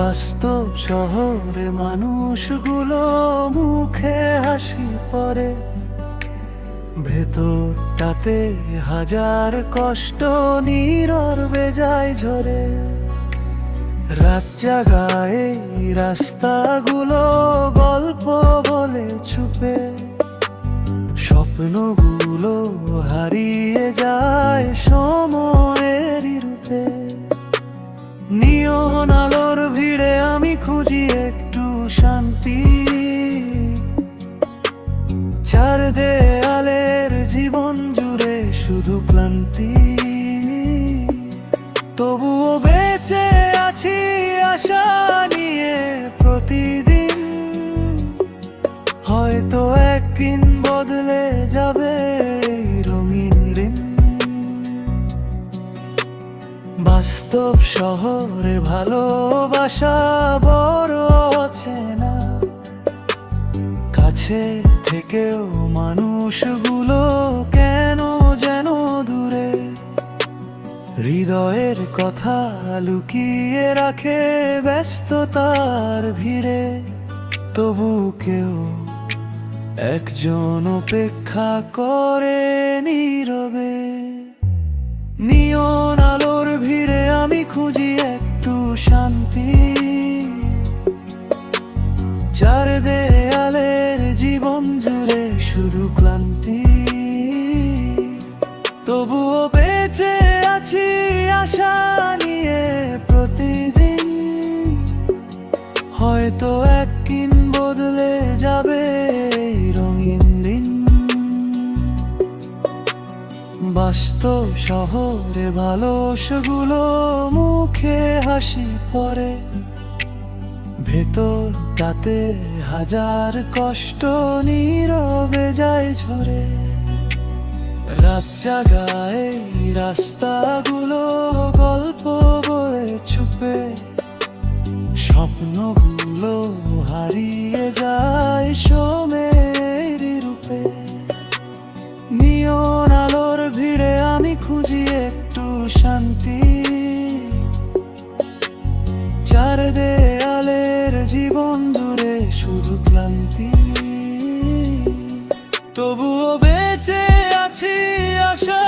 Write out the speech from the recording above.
বাস্তব শহরে মানুষগুলো মুখে হাসি পরে, ভেতরটাতে হাজার কষ্ট নীরবে যায় ঝরে। রাত জাগায় রাস্তাগুলো গল্প বলে চুপে, স্বপ্নগুলো হারিয়ে যায় সময়েরই রূপে। নিয়ন আলোর ভিড়ে আমি খুঁজি একটু শান্তি, চার দেয়ালের জীবন জুড়ে শুধু ক্লান্তি। তবুও বেঁচে আছি আশা নিয়ে প্রতিদিন, হয়তো একদিন বদলে যাবে এই রঙিন দিন। বাস্তব শহরে ভালোবাসা বড় অচেনা, কাছে থেকেও মানুষগুলো কেন যেন দূরে। হৃদয়ের কথা লুকিয়ে রাখে ব্যস্ততার ভিড়ে, তবু কেউ একজন অপেক্ষা করে নীরবে। নিয়ন আলোর ভিড়ে আমি খুঁজি একটু শান্তি, চার দেয়ালের জীবন জুড়ে শুধু ক্লান্তি। তবুও বেঁচে আছি আশা নিয়ে প্রতিদিন, হয়তো একদিন বদলে যাবে এই রঙিন দিন। বাস্তব শহরে ভালোবাসাগুলো মুখে হাসি পরে, ভেতরটাতে হাজার কষ্ট নীরবে যায় ঝরে। রাত জাগায় রাস্তাগুলো গল্প বলে চুপে, স্বপ্নগুলো হারিয়ে যায় সময়েরই রূপে। নিয়ন আলোর ভিড়ে আমি খুঁজি একটু শান্তি, চার দেয়ালের জীবন জুড়ে শুধু ক্লান্তি। তবুও বেঁচে আছি আশা